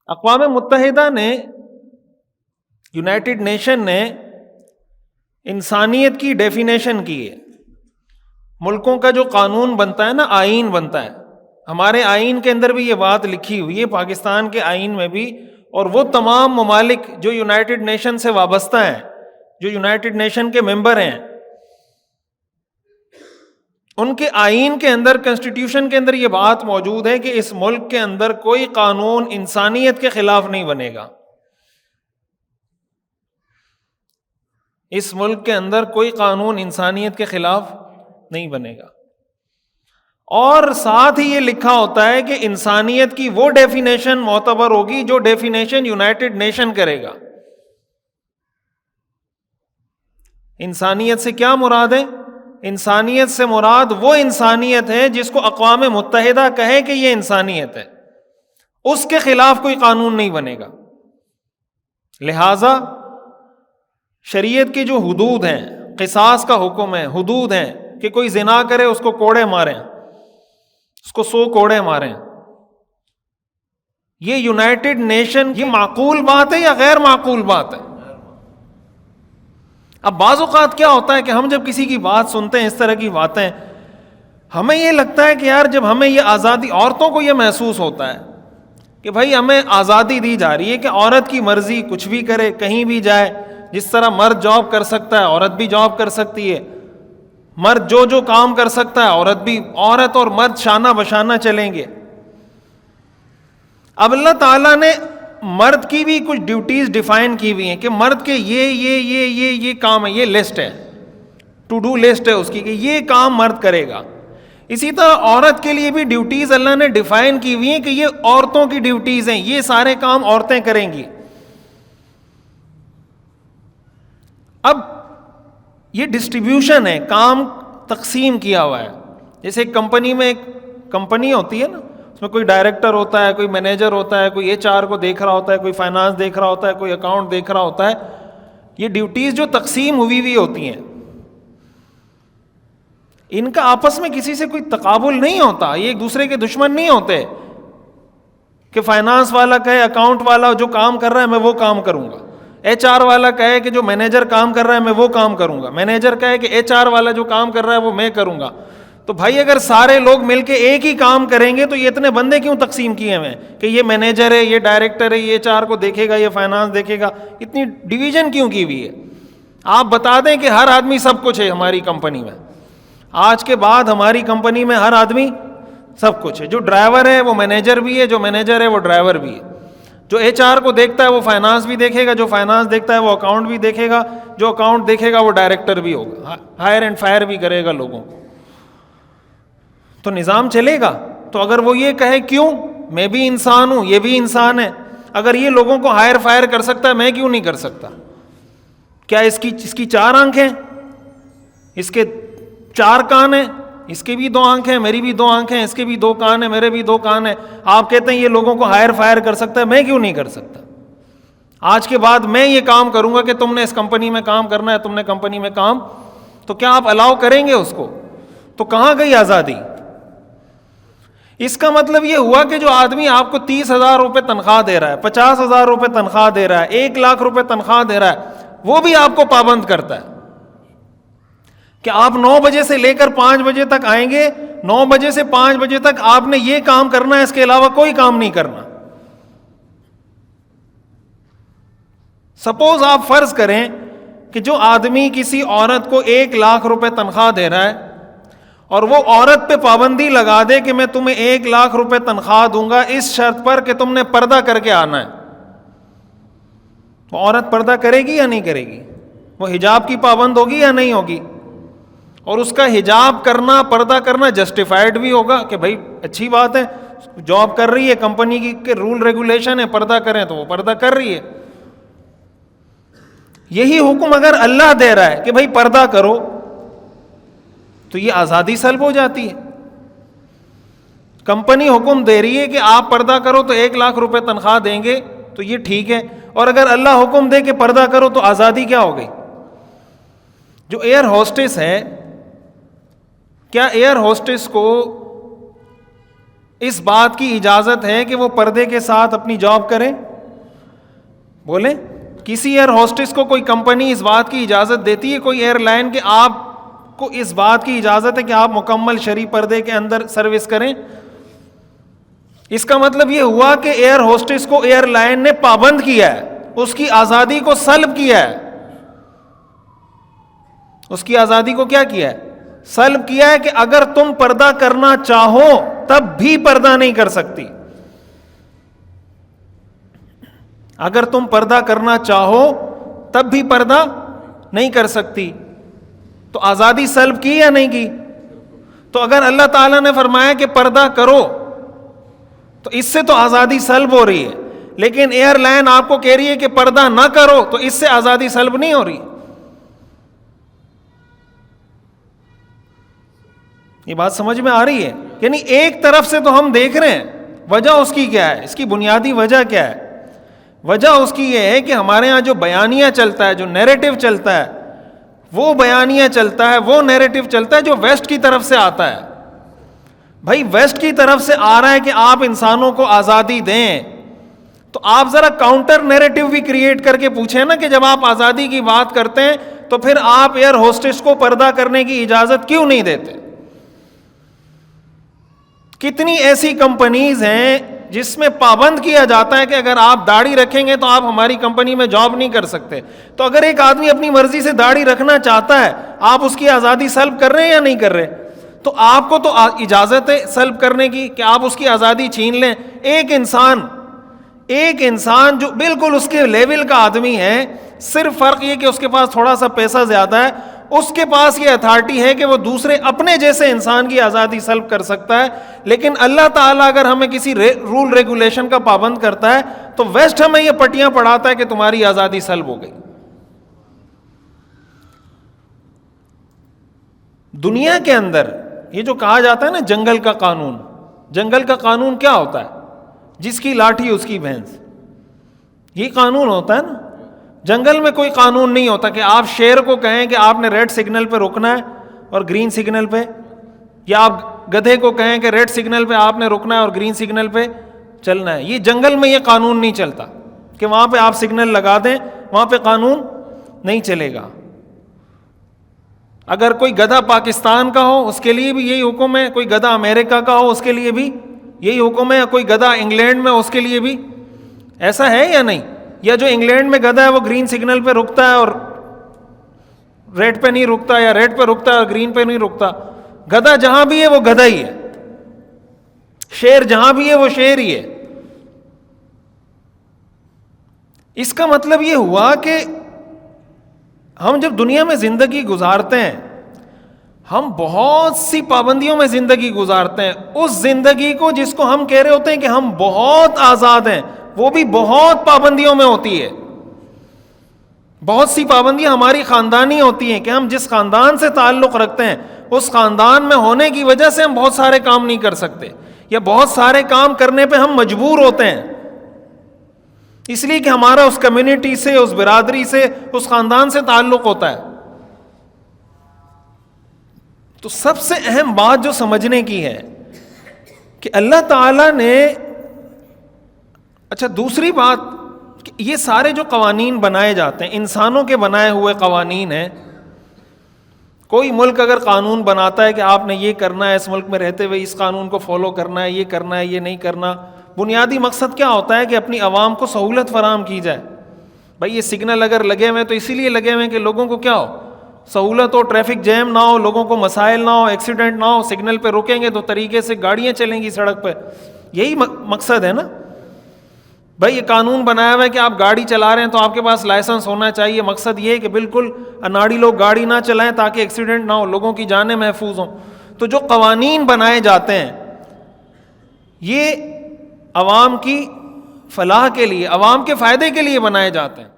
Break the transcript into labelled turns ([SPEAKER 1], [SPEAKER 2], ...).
[SPEAKER 1] اقوام متحدہ نے، یونائٹڈ نیشن نے انسانیت کی ڈیفینیشن کی ہے. ملکوں کا جو قانون بنتا ہے نا، آئین بنتا ہے، ہمارے آئین کے اندر بھی یہ بات لکھی ہوئی ہے، پاکستان کے آئین میں بھی، اور وہ تمام ممالک جو یونائٹڈ نیشن سے وابستہ ہیں، جو یونائٹڈ نیشن کے ممبر ہیں، ان کے آئین کے اندر، کنسٹیٹیوشن کے اندر یہ بات موجود ہے کہ اس ملک کے اندر کوئی قانون انسانیت کے خلاف نہیں بنے گا. اس ملک کے اندر کوئی قانون انسانیت کے خلاف نہیں بنے گا. اور ساتھ ہی یہ لکھا ہوتا ہے کہ انسانیت کی وہ ڈیفینیشن معتبر ہوگی جو ڈیفینیشن یونائٹڈ نیشن کرے گا. انسانیت سے کیا مراد ہے؟ انسانیت سے مراد وہ انسانیت ہے جس کو اقوام متحدہ کہے کہ یہ انسانیت ہے، اس کے خلاف کوئی قانون نہیں بنے گا. لہذا شریعت کی جو حدود ہیں، قصاص کا حکم ہے، حدود ہیں کہ کوئی زنا کرے اس کو کوڑے ماریں، اس کو 100 کوڑے ماریں. یہ یونائٹڈ نیشن کی معقول بات ہے یا غیر معقول بات ہے؟ اب بعض اوقات کیا ہوتا ہے کہ ہم جب کسی کی بات سنتے ہیں، اس طرح کی باتیں، ہمیں یہ لگتا ہے کہ یار جب ہمیں یہ آزادی، عورتوں کو یہ محسوس ہوتا ہے کہ بھائی ہمیں آزادی دی جا رہی ہے کہ عورت کی مرضی کچھ بھی کرے، کہیں بھی جائے، جس طرح مرد جاب کر سکتا ہے عورت بھی جاب کر سکتی ہے، مرد جو کام کر سکتا ہے عورت بھی، عورت اور مرد شانہ بشانہ چلیں گے. اب اللہ تعالیٰ نے مرد کی بھی کچھ ڈیوٹیز ڈیفائن کی ہوئی ہیں کہ مرد کے یہ کام ہے، یہ لسٹ ہے، ٹو ڈو لسٹ ہے اس کی کہ یہ کام مرد کرے گا. اسی طرح عورت کے لیے بھی ڈیوٹیز اللہ نے ڈیفائن کی ہوئی ہیں کہ یہ عورتوں کی ڈیوٹیز ہیں، یہ سارے کام عورتیں کریں گی. اب یہ ڈسٹریبیوشن ہے، کام تقسیم کیا ہوا ہے. جیسے ایک کمپنی میں، ایک کمپنی ہوتی ہے نا، اس میں کوئی ڈائریکٹر ہوتا ہے، کوئی مینیجر ہوتا ہے، کوئی HR کو دیکھ رہا ہوتا ہے، کوئی فائنانس دیکھ رہا ہوتا ہے، کوئی اکاؤنٹ دیکھ رہا ہوتا ہے. یہ ڈیوٹیز جو تقسیم ہوئی ہوتی ہیں، ان کا آپس میں کسی سے کوئی تقابل نہیں ہوتا، یہ ایک دوسرے کے دشمن نہیں ہوتے کہ فائنانس والا کہے اکاؤنٹ والا جو کام کر رہا ہے میں وہ کام کروں گا، HR والا کہے کہ جو مینیجر کام کر رہا ہے میں وہ کام کروں گا، مینیجر کہے کہ HR والا جو کام کر رہا ہے وہ میں کروں گا. تو بھائی اگر سارے لوگ مل کے ایک ہی کام کریں گے تو یہ اتنے بندے کیوں تقسیم کیے ہوئے ہیں کہ یہ مینیجر ہے، یہ ڈائریکٹر ہے، یہ HR کو دیکھے گا، یہ فائنانس دیکھے گا، اتنی ڈویژن کیوں کی ہوئی ہے؟ آپ بتا دیں کہ ہر آدمی سب کچھ ہے ہماری کمپنی میں. آج کے بعد ہماری کمپنی میں ہر آدمی سب کچھ ہے، جو ڈرائیور ہے وہ مینیجر بھی ہے، جو مینیجر ہے وہ ڈرائیور بھی ہے، جو HR کو دیکھتا ہے وہ فائنانس بھی دیکھے گا، جو فائنانس دیکھتا ہے وہ اکاؤنٹ بھی دیکھے گا، جو اکاؤنٹ دیکھے گا وہ ڈائریکٹر بھی ہوگا، ہائر اینڈ فائر بھی کرے گا لوگوں کو. تو نظام چلے گا. تو اگر وہ یہ کہے کیوں، میں بھی انسان ہوں، یہ بھی انسان ہے، اگر یہ لوگوں کو ہائر فائر کر سکتا ہے میں کیوں نہیں کر سکتا؟ کیا اس کی 4 آنکھیں، اس کے 4 کان ہیں، اس کی بھی 2 آنکھیں، میری بھی 2 آنکھیں، اس کے بھی 2 کان ہیں، میرے بھی 2 کان ہیں. آپ کہتے ہیں یہ لوگوں کو ہائر فائر کر سکتا ہے، میں کیوں نہیں کر سکتا؟ آج کے بعد میں یہ کام کروں گا کہ تم نے اس کمپنی میں کام کرنا ہے، تم نے کمپنی میں کام، تو کیا آپ الاؤ کریں گے اس کو؟ تو کہاں گئی آزادی؟ اس کا مطلب یہ ہوا کہ جو آدمی آپ کو 30,000 روپے تنخواہ دے رہا ہے، 50,000 روپے تنخواہ دے رہا ہے، 1 لاکھ روپے تنخواہ دے رہا ہے، وہ بھی آپ کو پابند کرتا ہے کہ آپ 9 بجے سے لے کر 5 بجے تک آئیں گے، 9 بجے سے 5 بجے تک آپ نے یہ کام کرنا ہے، اس کے علاوہ کوئی کام نہیں کرنا. سپوز آپ فرض کریں کہ جو آدمی کسی عورت کو 1 لاکھ روپے تنخواہ دے رہا ہے اور وہ عورت پہ پابندی لگا دے کہ میں تمہیں 1 لاکھ روپے تنخواہ دوں گا اس شرط پر کہ تم نے پردہ کر کے آنا ہے، وہ عورت پردہ کرے گی یا نہیں کرے گی؟ وہ حجاب کی پابند ہوگی یا نہیں ہوگی؟ اور اس کا حجاب کرنا، پردہ کرنا جسٹیفائڈ بھی ہوگا کہ بھائی اچھی بات ہے، جاب کر رہی ہے، کمپنی کے رول ریگولیشن ہے، پردہ کریں تو وہ پردہ کر رہی ہے. یہی حکم اگر اللہ دے رہا ہے کہ بھائی پردہ کرو تو یہ آزادی سلب ہو جاتی ہے. کمپنی حکم دے رہی ہے کہ آپ پردہ کرو تو 1 لاکھ روپے تنخواہ دیں گے تو یہ ٹھیک ہے، اور اگر اللہ حکم دے کہ پردہ کرو تو آزادی کیا ہو گئی؟ جو ایئر ہوسٹس ہے، کیا ایئر ہوسٹس کو اس بات کی اجازت ہے کہ وہ پردے کے ساتھ اپنی جاب کریں؟ بولیں، کسی ایئر ہوسٹس کو کوئی کمپنی اس بات کی اجازت دیتی ہے، کوئی ایئر لائن، کہ آپ کو اس بات کی اجازت ہے کہ آپ مکمل شرعی پردے کے اندر سروس کریں؟ اس کا مطلب یہ ہوا کہ ایئر ہوسٹس کو ایئر لائن نے پابند کیا ہے، اس کی آزادی کو سلب کیا ہے. اس کی آزادی کو کیا کیا ہے؟ سلب کیا ہے کہ اگر تم پردہ کرنا چاہو تب بھی پردہ نہیں کر سکتی. اگر تم پردہ کرنا چاہو تب بھی پردہ نہیں کر سکتی. تو آزادی سلب کی یا نہیں کی؟ تو اگر اللہ تعالیٰ نے فرمایا کہ پردہ کرو تو اس سے تو آزادی سلب ہو رہی ہے، لیکن ایئر لائن آپ کو کہہ رہی ہے کہ پردہ نہ کرو تو اس سے آزادی سلب نہیں ہو رہی. یہ بات سمجھ میں آ رہی ہے؟ یعنی ایک طرف سے تو ہم دیکھ رہے ہیں، وجہ اس کی کیا ہے؟ اس کی بنیادی وجہ کیا ہے؟ وجہ اس کی یہ ہے کہ ہمارے ہاں جو بیانیہ چلتا ہے، جو نیریٹو چلتا ہے، وہ بیانیہ چلتا ہے، وہ نیریٹو چلتا ہے جو ویسٹ کی طرف سے آتا ہے. بھائی ویسٹ کی طرف سے آ رہا ہے کہ آپ انسانوں کو آزادی دیں، تو آپ ذرا کاؤنٹر نیریٹو بھی کریٹ کر کے پوچھیں نا کہ جب آپ آزادی کی بات کرتے ہیں تو پھر آپ ایئر ہوسٹس کو پردہ کرنے کی اجازت کیوں نہیں دیتے؟ کتنی ایسی کمپنیز ہیں جس میں پابند کیا جاتا ہے کہ اگر آپ داڑھی رکھیں گے تو آپ ہماری کمپنی میں جاب نہیں کر سکتے. تو اگر ایک آدمی اپنی مرضی سے داڑھی رکھنا چاہتا ہے، آپ اس کی آزادی سلب کر رہے ہیں یا نہیں کر رہے؟ تو آپ کو تو اجازت ہے سلب کرنے کی کہ آپ اس کی آزادی چھین لیں. ایک انسان جو بالکل اس کے لیول کا آدمی ہے، صرف فرق یہ کہ اس کے پاس تھوڑا سا پیسہ زیادہ ہے، اس کے پاس یہ اتھارٹی ہے کہ وہ دوسرے اپنے جیسے انسان کی آزادی سلب کر سکتا ہے. لیکن اللہ تعالیٰ اگر ہمیں کسی رول ریگولیشن کا پابند کرتا ہے تو ویسٹ ہمیں یہ پٹیاں پڑھاتا ہے کہ تمہاری آزادی سلب ہو گئی. دنیا کے اندر یہ جو کہا جاتا ہے نا جنگل کا قانون، جنگل کا قانون کیا ہوتا ہے؟ جس کی لاٹھی اس کی بھینس، یہ قانون ہوتا ہے نا. جنگل میں کوئی قانون نہیں ہوتا کہ آپ شیر کو کہیں کہ آپ نے ریڈ سگنل پہ رکنا ہے اور گرین سگنل پہ، یا آپ گدھے کو کہیں کہ ریڈ سگنل پہ آپ نے رکنا ہے اور گرین سگنل پہ چلنا ہے. یہ جنگل میں یہ قانون نہیں چلتا کہ وہاں پہ آپ سگنل لگا دیں، وہاں پہ قانون نہیں چلے گا. اگر کوئی گدھا پاکستان کا ہو اس کے لیے بھی یہی حکم ہے، کوئی گدھا امریکہ کا ہو اس کے لیے بھی یہی حکم ہے، یا کوئی گدھا انگلینڈ میں اس کے لیے بھی ایسا ہے یا نہیں؟ یا جو انگلینڈ میں گدھا ہے وہ گرین سگنل پہ رکتا ہے اور ریڈ پہ نہیں رکتا، یا ریڈ پہ رکتا ہے اور گرین پہ نہیں رکتا. گدھا جہاں بھی ہے وہ گدھا ہی ہے، شیر جہاں بھی ہے وہ شیر ہی ہے. اس کا مطلب یہ ہوا کہ ہم جب دنیا میں زندگی گزارتے ہیں، ہم بہت سی پابندیوں میں زندگی گزارتے ہیں. اس زندگی کو جس کو ہم کہہ رہے ہوتے ہیں کہ ہم بہت آزاد ہیں، وہ بھی بہت پابندیوں میں ہوتی ہے. بہت سی پابندیاں ہماری خاندانی ہوتی ہیں کہ ہم جس خاندان سے تعلق رکھتے ہیں اس خاندان میں ہونے کی وجہ سے ہم بہت سارے کام نہیں کر سکتے، یا بہت سارے کام کرنے پہ ہم مجبور ہوتے ہیں اس لیے کہ ہمارا اس کمیونٹی سے، اس برادری سے، اس خاندان سے تعلق ہوتا ہے. تو سب سے اہم بات جو سمجھنے کی ہے کہ اللہ تعالیٰ نے، اچھا دوسری بات کہ یہ سارے جو قوانین بنائے جاتے ہیں انسانوں کے بنائے ہوئے قوانین ہیں. کوئی ملک اگر قانون بناتا ہے کہ آپ نے یہ کرنا ہے، اس ملک میں رہتے ہوئے اس قانون کو فالو کرنا ہے، یہ کرنا ہے، یہ نہیں کرنا، بنیادی مقصد کیا ہوتا ہے کہ اپنی عوام کو سہولت فراہم کی جائے. بھائی یہ سگنل اگر لگے ہوئے تو اسی لیے لگے ہوئے کہ لوگوں کو کیا ہو، سہولت ہو، ٹریفک جیم نہ ہو، لوگوں کو مسائل نہ ہو، ایکسیڈنٹ نہ ہو. سگنل پہ رکیں گے تو طریقے سے گاڑیاں چلیں گی سڑک پہ، یہی مقصد ہے نا. بھائی یہ قانون بنایا ہوا ہے کہ آپ گاڑی چلا رہے ہیں تو آپ کے پاس لائسنس ہونا چاہیے. مقصد یہ ہے کہ بالکل اناڑی لوگ گاڑی نہ چلائیں تاکہ ایکسیڈنٹ نہ ہو، لوگوں کی جانیں محفوظ ہوں. تو جو قوانین بنائے جاتے ہیں یہ عوام کی فلاح کے لیے، عوام کے فائدے کے لیے بنائے جاتے ہیں.